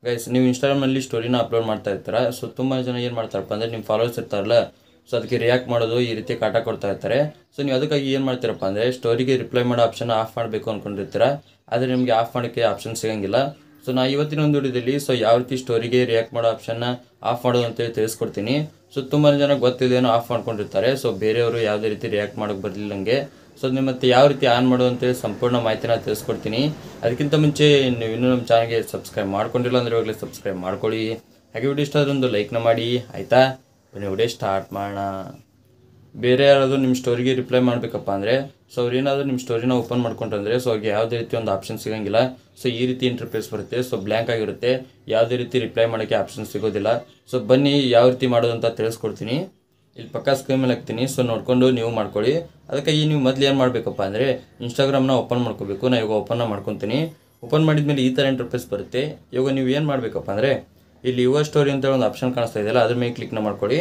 Guys ನೀವು ಇನ್ಸ್ಟಾಗ್ರಾಮಲ್ಲಿ ಸ್ಟೋರಿನ upload ಮಾಡ್ತಾ ಇರ್ತೀರಾ. ಸೊ ತುಂಬ ಜನ ಏನು ಮಾಡ್ತಾರಪ್ಪ ಅಂದರೆ ನಿಮ್ಮ ಫಾಲೋವರ್ಸ್ ಇರ್ತಾರಲ್ಲ, ಸೊ ಅದಕ್ಕೆ ರಿಯಾಕ್ಟ್ ಮಾಡೋದು ಈ ರೀತಿ ಕಾಟ ಕೊಡ್ತಾ ಇರ್ತಾರೆ. ಸೊ ನೀವು ಅದಕ್ಕಾಗಿ ಏನು ಮಾಡ್ತೀರಪ್ಪ ಅಂದರೆ ಸ್ಟೋರಿಗೆ ರಿಪ್ಲೈ ಮಾಡೋ ಆಪ್ಷನ್ ಆಫ್ ಮಾಡಬೇಕು ಅಂದ್ಕೊಂಡಿರ್ತೀರ. ಆದರೆ ನಿಮಗೆ ಆಫ್ ಮಾಡೋಕ್ಕೆ ಆಪ್ಷನ್ ಸಿಗೋಂಗಿಲ್ಲ. ಸೊ ನಾ ಇವತ್ತಿನ ಒಂದು ವಿಡಿಯೋದಲ್ಲಿ ಸೊ ಯಾವ ರೀತಿ ಸ್ಟೋರಿಗೆ ರಿಯಾಕ್ಟ್ ಮಾಡೋ ಆಪ್ಷನ್ನ ಆಫ್ ಮಾಡೋದು ಅಂತೇಳಿ ತಿಳಿಸ್ಕೊಡ್ತೀನಿ. ಸೊ ತುಂಬ ಜನ ಗೊತ್ತಿದೇನೋ ಆಫ್ ಮಾಡ್ಕೊಂಡಿರ್ತಾರೆ. ಸೊ ಬೇರೆಯವರು ಯಾವುದೇ ರೀತಿ ರಿಯಾಕ್ಟ್ ಮಾಡೋಕ್ಕೆ ಬರಲಿಲ್ಲ ನನಗೆ. ಸೊ ನೀವು ಮತ್ತೆ ಯಾವ ರೀತಿ ಆನ್ ಮಾಡೋದು ಅಂತೇಳಿ ಸಂಪೂರ್ಣ ಮಾಹಿತಿನ ತಿಳಿಸ್ಕೊಡ್ತೀನಿ. ಅದಕ್ಕಿಂತ ಮುಂಚೆ ನೀವು ಇನ್ನೂ ನಮ್ಮ ಚಾನಲ್ಗೆ ಸಬ್ಸ್ಕ್ರೈಬ್ ಮಾಡ್ಕೊಂಡಿಲ್ಲ ಅಂದರೆ ಇವಾಗಲೇ ಸಬ್ಸ್ಕ್ರೈಬ್ ಮಾಡ್ಕೊಳ್ಳಿ. ಹಾಗೆ ವಿಡಿಯೋ ಇಷ್ಟ ಆದ್ರೆ ಒಂದು ಲೈಕ್ನ ಮಾಡಿ, ಆಯಿತಾ? ಬನ್ನಿ ವಿಡಿಯೋ ಸ್ಟಾರ್ಟ್ ಮಾಡೋಣ. ಬೇರೆ ಯಾರಾದರೂ ನಿಮ್ಮ ಸ್ಟೋರಿಗೆ ರಿಪ್ಲೈ ಮಾಡಬೇಕಪ್ಪ ಅಂದರೆ ಸೊ ಅವ್ರು ಏನಾದರೂ ನಿಮ್ಮ ಸ್ಟೋರಿನ ಓಪನ್ ಮಾಡ್ಕೊಂಡ್ರೆ ಸೊ ಅವ್ರಿಗೆ ಯಾವುದೇ ರೀತಿ ಒಂದು ಆಪ್ಷನ್ ಸಿಗೋಂಗಿಲ್ಲ. ಸೊ ಈ ರೀತಿ ಇಂಟರ್ಫೇಸ್ ಬರುತ್ತೆ. ಸೊ ಬ್ಲ್ಯಾಂಕ್ ಆಗಿರುತ್ತೆ, ಯಾವುದೇ ರೀತಿ ರಿಪ್ಲೈ ಮಾಡೋಕ್ಕೆ ಆಪ್ಷನ್ ಸಿಗೋದಿಲ್ಲ. ಸೊ ಬನ್ನಿ ಯಾವ ರೀತಿ ಮಾಡೋದು ಅಂತ ತಿಳಿಸ್ಕೊಡ್ತೀನಿ. ಇಲ್ಲಿ ಪಕ್ಕ ಸ್ಕ್ರೀನ್ ಮೇಲೆ ಹಾಕ್ತೀನಿ. ಸೊ ನೋಡಿಕೊಂಡು ನೀವು ಮಾಡ್ಕೊಳ್ಳಿ. ಅದಕ್ಕಾಗಿ ನೀವು ಮೊದಲು ಏನು ಮಾಡಬೇಕಪ್ಪ ಅಂದರೆ ಇನ್ಸ್ಟಾಗ್ರಾಮ್ನ ಓಪನ್ ಮಾಡ್ಕೋಬೇಕು. ನಾನು ಇವಾಗ ಓಪನ್ನ ಮಾಡ್ಕೊತೀನಿ. ಓಪನ್ ಮಾಡಿದ್ಮೇಲೆ ಈ ಥರ ಇಂಟರ್ಫೇಸ್ ಬರುತ್ತೆ. ಇವಾಗ ನೀವು ಏನು ಮಾಡಬೇಕಪ್ಪ ಅಂದರೆ ಇಲ್ಲಿ ಯುವರ್ ಸ್ಟೋರಿ ಅಂತೇಳಿ ಒಂದು ಆಪ್ಷನ್ ಕಾಣಿಸ್ತಾ ಇದೆಯಲ್ಲ, ಅದ್ರ ಮೇಲೆ ಕ್ಲಿಕ್ನ ಮಾಡ್ಕೊಳ್ಳಿ.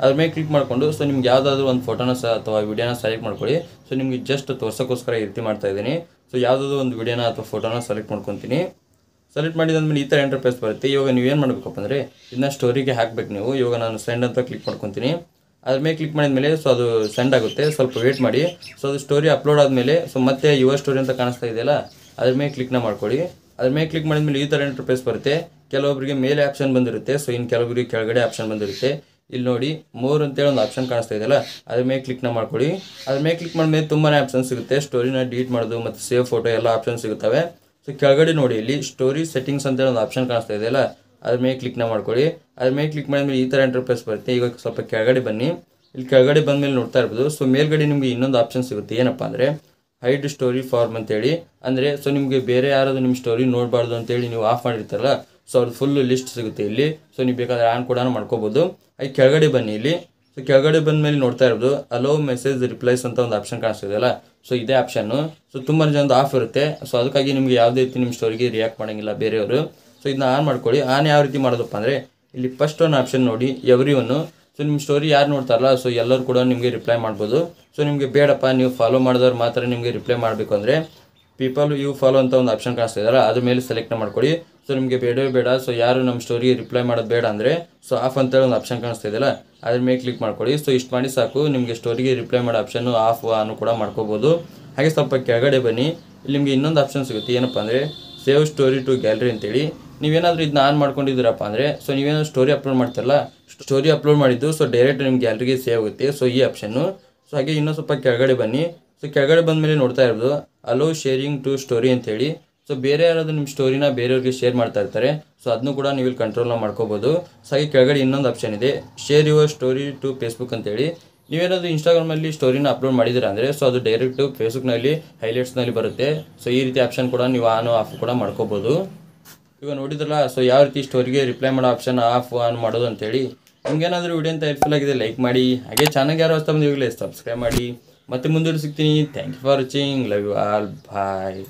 ಅದ್ರ ಮೇಲೆ ಕ್ಲಿಕ್ ಮಾಡಿಕೊಂಡು ಸೊ ನಿಮ್ಗೆ ಯಾವುದಾದ್ರೂ ಒಂದು ಫೋಟೋನ ಅಥವಾ ವಿಡಿಯೋನ ಸೆಲೆಕ್ಟ್ ಮಾಡ್ಕೊಳ್ಳಿ. ಸೊ ನಿಮಗೆ ಜಸ್ಟ್ ತೋರ್ಸೋಕ್ಕೋಸ್ಕರ ಈ ರೀತಿ ಮಾಡ್ತಾ ಇದ್ದೀನಿ. ಸೊ ಯಾವುದಾದ್ರೂ ಒಂದು ವಿಡಿಯೋನ ಅಥವಾ ಫೋಟೋನ ಸೆಲೆಕ್ಟ್ ಮಾಡ್ಕೊತೀನಿ. ಸೆಲೆಕ್ಟ್ ಮಾಡಿದಾದ್ಮೇಲೆ ಈ ಥರ ಇಂಟರ್ಫೇಸ್ ಬರುತ್ತೆ. ಇವಾಗ ನೀವು ಏನು ಮಾಡಬೇಕಪ್ಪ ಅಂದರೆ ಇದನ್ನ ಸ್ಟೋರಿಗೆ ಹಾಕಬೇಕು ನೀವು. ಇವಾಗ ನಾನು ಸೆಂಡ್ ಅಂತ ಕ್ಲಿಕ್ ಮಾಡ್ಕೊತೀನಿ. ಅದ್ರ ಮೇಲೆ ಕ್ಲಿಕ್ ಮಾಡಿದ್ಮೇಲೆ ಸೊ ಅದು ಸೆಂಡ್ ಆಗುತ್ತೆ. ಸ್ವಲ್ಪ ವೇಟ್ ಮಾಡಿ. ಸೊ ಅದು ಸ್ಟೋರಿ ಅಪ್ಲೋಡ್ ಆದಮೇಲೆ ಸೊ ಮತ್ತೆ ಯುವರ್ ಸ್ಟೋರಿ ಅಂತ ಕಾಣಿಸ್ತಾ ಇದೆಯಲ್ಲ, ಅದ್ರ ಮೇಲೆ ಕ್ಲಿಕ್ನ ಮಾಡ್ಕೊಳ್ಳಿ. ಅದ್ರ ಮೇಲೆ ಕ್ಲಿಕ್ ಮಾಡಿದ್ಮೇಲೆ ಈ ಥರ ಇಂಟರ್ಫೇಸ್ ಬರುತ್ತೆ. ಕೆಲವೊಬ್ಬರಿಗೆ ಮೇಲೆ ಆಪ್ಷನ್ ಬಂದಿರುತ್ತೆ. ಸೊ ಇನ್ನು ಕೆಲವೊಬ್ಬರಿಗೆ ಕೆಳಗಡೆ ಆಪ್ಷನ್ ಬಂದಿರುತ್ತೆ. ಇಲ್ಲಿ ನೋಡಿ ಮೋರ್ ಅಂತೇಳಿ ಒಂದು ಆಪ್ಷನ್ ಕಾಣಿಸ್ತಾ ಇದೆಯಲ್ಲ, ಅದ್ರ ಮೇಲೆ ಕ್ಲಿಕ್ನ ಮಾಡ್ಕೊಳ್ಳಿ. ಅದ್ರ ಮೇಲೆ ಕ್ಲಿಕ್ ಮಾಡಿದ್ಮೇಲೆ ತುಂಬಾ ಆಪ್ಷನ್ ಸಿಗುತ್ತೆ. ಸ್ಟೋರಿನ ಡಿಲೀಟ್ ಮಾಡೋದು ಮತ್ತು ಸೇವ್ ಫೋಟೋ ಎಲ್ಲ ಆಪ್ಷನ್ ಸಿಗುತ್ತವೆ. ಸೊ ಕೆಳಗಡೆ ನೋಡಿ ಇಲ್ಲಿ ಸ್ಟೋರಿ ಸೆಟ್ಟಿಂಗ್ಸ್ ಅಂತೇಳಿ ಒಂದು ಆಪ್ಷನ್ ಕಾಣಿಸ್ತಾ ಇದೆಯಲ್ಲ, ಅದ್ರ ಮೇಲೆ ಕ್ಲಿಕ್ನ ಮಾಡ್ಕೊಳ್ಳಿ. ಅದ್ರ ಮೇಲೆ ಕ್ಲಿಕ್ ಮಾಡಿದ್ಮೇಲೆ ಈ ಥರ ಇಂಟರ್ಫೇಸ್ ಬರುತ್ತೆ. ಈಗ ಸ್ವಲ್ಪ ಕೆಳಗಡೆ ಬನ್ನಿ. ಇಲ್ಲಿ ಕೆಳಗಡೆ ಬಂದಮೇಲೆ ನೋಡ್ತಾ ಇರ್ಬೋದು. ಸೊ ಮೇಲ್ಗಡೆ ನಿಮಗೆ ಇನ್ನೊಂದು ಆಪ್ಷನ್ ಸಿಗುತ್ತೆ. ಏನಪ್ಪ ಅಂದರೆ ಹೈಡ್ ಸ್ಟೋರಿ ಫಾರ್ಮ್ ಅಂತೇಳಿ. ಅಂದರೆ ಸೊ ನಿಮಗೆ ಬೇರೆ ಯಾರಾದರೂ ನಿಮ್ಮ ಸ್ಟೋರಿ ನೋಡಬಾರ್ದು ಅಂತೇಳಿ ನೀವು ಆಫ್ ಮಾಡಿರ್ತಾರಲ್ಲ, ಸೊ ಅವ್ರದ್ದು ಫುಲ್ ಲಿಸ್ಟ್ ಸಿಗುತ್ತೆ ಇಲ್ಲಿ. ಸೊ ನೀವು ಬೇಕಾದರೆ ಆನ್ ಕೂಡ ಮಾಡ್ಕೋಬೋದು. ಅಲ್ಲಿ ಕೆಳಗಡೆ ಬನ್ನಿ. ಇಲ್ಲಿ ಸೊ ಕೆಳಗಡೆ ಬಂದಮೇಲೆ ನೋಡ್ತಾ ಇರೋದು ಅಲೋ ಮೆಸೇಜ್ ರಿಪ್ಲೈಸ್ ಅಂತ ಒಂದು ಆಪ್ಷನ್ ಕಾಣಿಸ್ತಿದೆಯಲ್ಲ, ಸೊ ಇದೇ ಆಪ್ಷನ್ನು. ಸೊ ತುಂಬ ಜನದ್ದು ಆಫ್ ಇರುತ್ತೆ. ಸೊ ಅದಕ್ಕಾಗಿ ನಿಮಗೆ ಯಾವುದೇ ರೀತಿ ನಿಮ್ಮ ಸ್ಟೋರಿಗೆ ರಿಯಾಕ್ಟ್ ಮಾಡೋಂಗಿಲ್ಲ ಬೇರೆಯವರು. ಸೊ ಇದನ್ನ ಆನ್ ಮಾಡ್ಕೊಳ್ಳಿ. ಆನ್ ಯಾವ ರೀತಿ ಮಾಡೋದಪ್ಪ ಅಂದರೆ ಇಲ್ಲಿ ಫಸ್ಟ್ ಒಂದು ಆಪ್ಷನ್ ನೋಡಿ ಎವ್ರಿ ಒನ್ನು. ಸೊ ನಿಮ್ಮ ಸ್ಟೋರಿ ಯಾರು ನೋಡ್ತಾರಲ್ಲ ಸೊ ಎಲ್ಲರೂ ಕೂಡ ನಿಮಗೆ ರಿಪ್ಲೈ ಮಾಡ್ಬೋದು. ಸೊ ನಿಮಗೆ ಬೇಡಪ್ಪ ನೀವು ಫಾಲೋ ಮಾಡಿದವ್ರು ಮಾತ್ರ ನಿಮಗೆ ರಿಪ್ಲೈ ಮಾಡಬೇಕು ಅಂದರೆ ಪೀಪಲ್ ಯು ಫಾಲೋ ಅಂತ ಒಂದು ಆಪ್ಷನ್ ಕಾಣಿಸ್ತಾ ಇದೆಯಲ್ಲ, ಅದ್ರ ಮೇಲೆ ಸೆಲೆಕ್ಟ್ ಮಾಡ್ಕೊಳ್ಳಿ. ಸೊ ನಿಮಗೆ ಬೇಡವೇ ಬೇಡ, ಸೊ ಯಾರು ನಮ್ಮ ಸ್ಟೋರಿಗೆ ರಿಪ್ಲೈ ಮಾಡೋದು ಬೇಡ ಅಂದರೆ ಸೊ ಆಫ್ ಅಂತೇಳಿ ಒಂದು ಆಪ್ಷನ್ ಕಾಣಿಸ್ತಾ ಇದೆಯಲ್ಲ, ಅದ್ರ ಮೇಲೆ ಕ್ಲಿಕ್ ಮಾಡ್ಕೊಳ್ಳಿ. ಸೊ ಇಷ್ಟು ಮಾಡಿ ಸಾಕು. ನಿಮಗೆ ಸ್ಟೋರಿಗೆ ರಿಪ್ಲೈ ಮಾಡೋ ಆಪ್ಷನ್ನು ಆಫ್ ಆನು ಕೂಡ ಮಾಡ್ಕೋಬೋದು. ಹಾಗೆ ಸ್ವಲ್ಪ ಕೆಳಗಡೆ ಬನ್ನಿ. ಇಲ್ಲಿ ನಿಮಗೆ ಇನ್ನೊಂದು ಆಪ್ಷನ್ ಸಿಗುತ್ತೆ. ಏನಪ್ಪ ಅಂದರೆ ಸೇವ್ ಸ್ಟೋರಿ ಟು ಗ್ಯಾಲರಿ ಅಂತೇಳಿ. ನೀವೇನಾದರೂ ಇದನ್ನ ಆನ್ ಮಾಡ್ಕೊಂಡಿದ್ದೀರಪ್ಪ ಅಂದರೆ ಸೊ ನೀವೇನಾದ್ರು ಸ್ಟೋರಿ ಅಪ್ಲೋಡ್ ಮಾಡ್ತಾರಲ್ಲ, ಸ್ಟೋರಿ ಅಪ್ಲೋಡ್ ಮಾಡಿದ್ದು ಸೊ ಡೈರೆಕ್ಟ್ ನಿಮ್ಮ ಗ್ಯಾಲರಿಗೆ ಸೇವ್ ಆಗುತ್ತೆ. ಸೊ ಈ ಆಪ್ಷನ್ನು. ಸೊ ಹಾಗೆ ಇನ್ನೂ ಸ್ವಲ್ಪ ಕೆಳಗಡೆ ಬನ್ನಿ. ಸೊ ಕೆಳಗಡೆ ಬಂದಮೇಲೆ ನೋಡ್ತಾ ಇರೋದು ಅಲೋ ಶೇರಿಂಗ್ ಟು ಸ್ಟೋರಿ ಅಂತೇಳಿ. ಸೊ ಬೇರೆ ಯಾರಾದರೂ ನಿಮ್ಮ ಸ್ಟೋರಿನ ಬೇರೆಯವ್ರಿಗೆ ಶೇರ್ ಮಾಡ್ತಾ ಇರ್ತಾರೆ. ಸೊ ಅದನ್ನು ಕೂಡ ನೀವು ಇಲ್ಲಿ ಕಂಟ್ರೋಲ್ನ ಮಾಡ್ಕೋಬೋದು. ಸೊ ಹಾಗೆ ಕೆಳಗಡೆ ಇನ್ನೊಂದು ಆಪ್ಷನ್ ಇದೆ share your story to Facebook ಅಂತೇಳಿ. ನೀವೇನಾದರೂ ಇನ್ಸ್ಟಾಗ್ರಾಮಲ್ಲಿ ಸ್ಟೋರಿನ ಅಪ್ಲೋಡ್ ಮಾಡಿದ್ದೀರಾ ಅಂದರೆ ಸೊ ಅದು ಡೈರೆಕ್ಟು ಫೇಸ್ಬುಕ್ನಲ್ಲಿ ಹೈಲೈಟ್ಸ್ನಲ್ಲಿ ಬರುತ್ತೆ. ಸೊ ಈ ರೀತಿ ಆಪ್ಷನ್ ಕೂಡ ನೀವು ಆನ್ ಆಫ್ ಕೂಡ ಮಾಡ್ಕೋಬೋದು. ಈಗ ನೋಡಿದ್ರಲ್ಲ ಸೊ ಯಾವ ರೀತಿ ಸ್ಟೋರಿಗೆ ರಿಪ್ಲೈ ಮಾಡೋ ಆಪ್ಷನ್ ಆಫ್ ಆನ್ ಮಾಡೋದು ಅಂತೇಳಿ. ನಿಮ್ಗೇನಾದರೂ ವಿಡಿಯೋ ಅಂತ ಹೆಲ್ಪ್ಫುಲ್ ಆಗಿದೆ ಲೈಕ್ ಮಾಡಿ. ಹಾಗೆ ಚಾನಲ್ಗೆ ಯಾರು ಹೊಸ ಬಂದು ಈಗಲೇ ಸಬ್ಸ್ಕ್ರೈಬ್ ಮಾಡಿ. ಮತ್ತೆ ಮುಂದೆ ಸಿಗ್ತೀನಿ. Thank you for watching. Love you all. Bye.